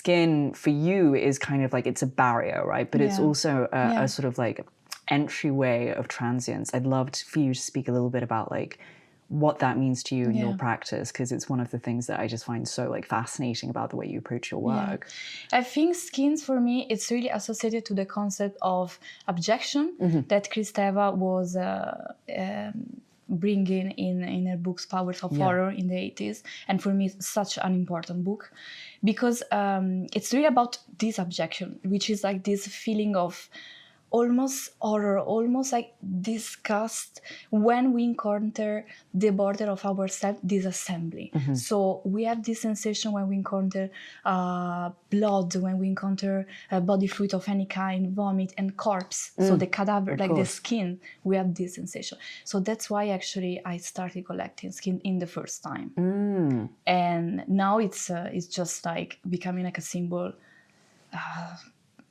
skin for you is kind of like, it's a barrier, right? But it's also a sort of like entryway of transience. I'd love for you to speak a little bit about like what that means to you in your practice, because it's one of the things that I just find so like fascinating about the way you approach your work. I think skins for me, it's really associated to the concept of abjection that Kristeva was bringing in her books Powers of Horror in the 80s. And for me, it's such an important book because it's really about this abjection, which is like this feeling of almost horror, almost like disgust when we encounter the border of our self-disassembly. So we have this sensation when we encounter blood, when we encounter body fluid of any kind, vomit and corpse. So the cadaver, like the skin, we have this sensation. So that's why actually I started collecting skin in the first time. And now it's just like becoming like a symbol,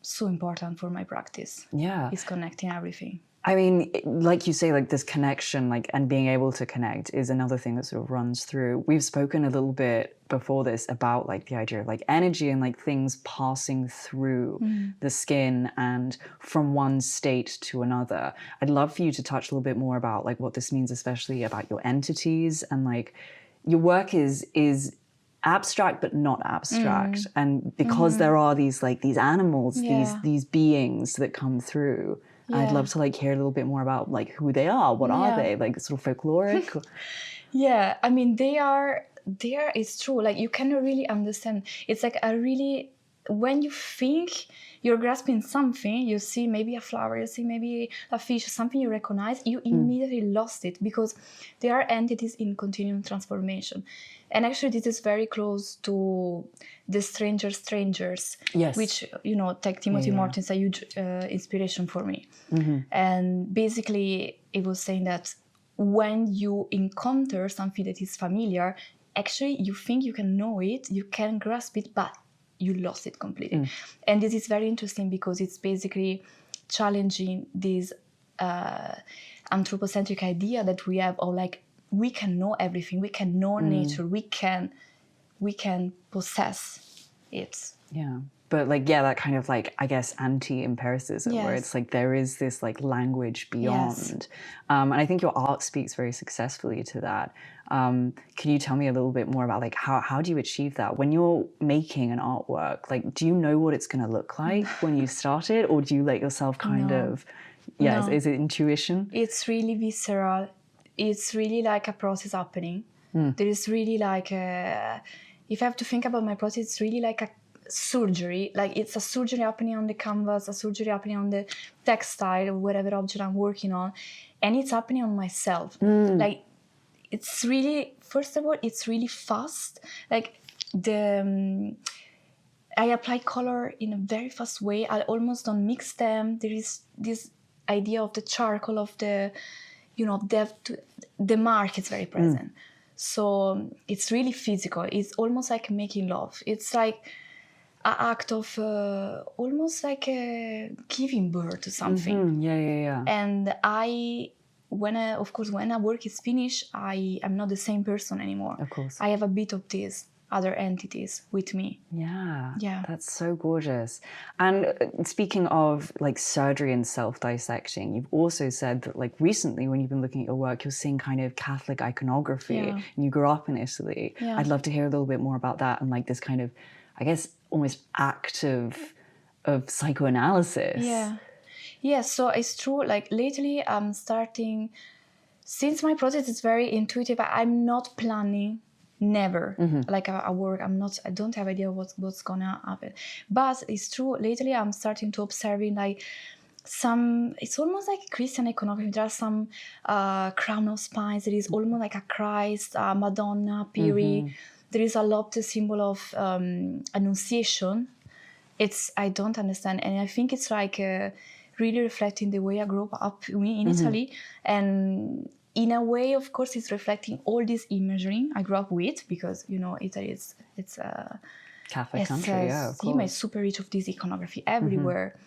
so important for my practice. It's connecting everything. I mean, like you say, like this connection, like, and being able to connect is another thing that sort of runs through. We've spoken a little bit before this about like the idea of like energy and like things passing through the skin and from one state to another. I'd love for you to touch a little bit more about like what this means, especially about your entities, and like your work is abstract but not abstract, and because there are these like these animals, these beings that come through, I'd love to like hear a little bit more about like who they are, what are they, like sort of folkloric. I mean they are, it's true, like you cannot really understand. It's like a really, when you think you're grasping something, you see maybe a flower, you see maybe a fish, something you recognize, you immediately lost it because they are entities in continuum transformation. And actually this is very close to the Strangers, which, you know, take Timothy Morton is a huge inspiration for me. And basically it was saying that when you encounter something that is familiar, actually you think you can know it, you can grasp it, but you lost it completely. And this is very interesting because it's basically challenging this anthropocentric idea that we have of like, we can know everything, we can know nature, we can possess it. But like, that kind of like, I guess, anti-empiricism, where it's like there is this like language beyond. And I think your art speaks very successfully to that. Can you tell me a little bit more about like how do you achieve that? When you're making an artwork, like do you know what it's going to look like when you start it? Or do you let yourself kind of, is it intuition? It's really visceral. It's really like a process happening. There is really like if I have to think about my process, it's really like a surgery. Like it's a surgery happening on the canvas, a surgery happening on the textile, whatever object I'm working on, and it's happening on myself. Like it's really, first of all, it's really fast. Like I apply color in a very fast way. I almost don't mix them. There is this idea of the charcoal, of the, you know, the mark is very present. So it's really physical. It's almost like making love. It's like an act of almost like giving birth to something. And when a work is finished, I'm not the same person anymore. Of course. I have a bit of these other entities with me. That's so gorgeous. And speaking of like surgery and self-dissecting, you've also said that like recently when you've been looking at your work, you're seeing kind of Catholic iconography, and you grew up in Italy. I'd love to hear a little bit more about that and like this kind of, I guess, almost act of psychoanalysis. So it's true, like lately I'm starting, since my process is very intuitive, I'm not planning, never, like a work, I don't have idea what's gonna happen. But it's true, lately I'm starting to observing like it's almost like Christian iconography. There are some crown of spines, there is almost like a Christ, a Madonna, Piri. There is a lot the symbol of Annunciation. I don't understand, and I think it's like really reflecting the way I grew up in Italy, and in a way, of course, it's reflecting all this imagery I grew up with, because you know Italy it's a Catholic country, of course. It's super rich of this iconography everywhere,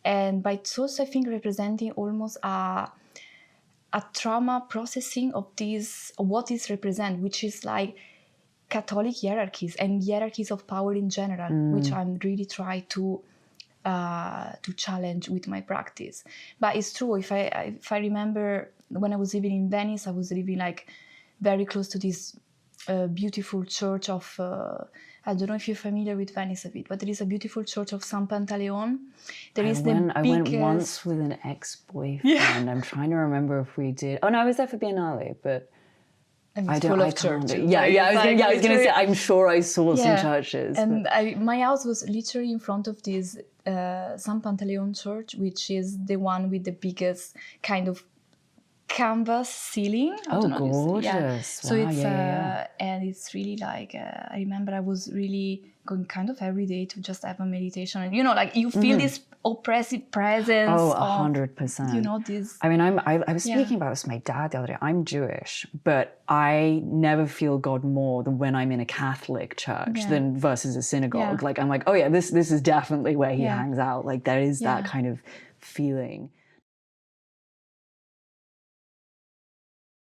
but it's also, I think, representing almost a trauma processing of this, of what is represent, which is like Catholic hierarchies and hierarchies of power in general, which I'm really trying to challenge with my practice. But it's true, if I remember when I was living in Venice, I was living like very close to this beautiful church of I don't know if you're familiar with Venice a bit, but there is a beautiful church of San Pantaleon. I went once with an ex-boyfriend. Yeah. I'm trying to remember if we did. Oh no, I was there for Biennale, but I don't. Full of churches. Yeah, I was gonna say. I'm sure I saw some churches. And my house was literally in front of this San Pantaleon church, which is the one with the biggest kind of canvas ceiling. Gorgeous! Yeah. So it's and it's really like I remember I was really going kind of every day to just have a meditation, and like you feel this oppressive presence. Oh, 100%. This. I mean, I was speaking about this with my dad the other day. I'm Jewish, but I never feel God more than when I'm in a Catholic church than versus a synagogue. Yeah. Like I'm like, oh yeah, this is definitely where he hangs out. Like there is that kind of feeling.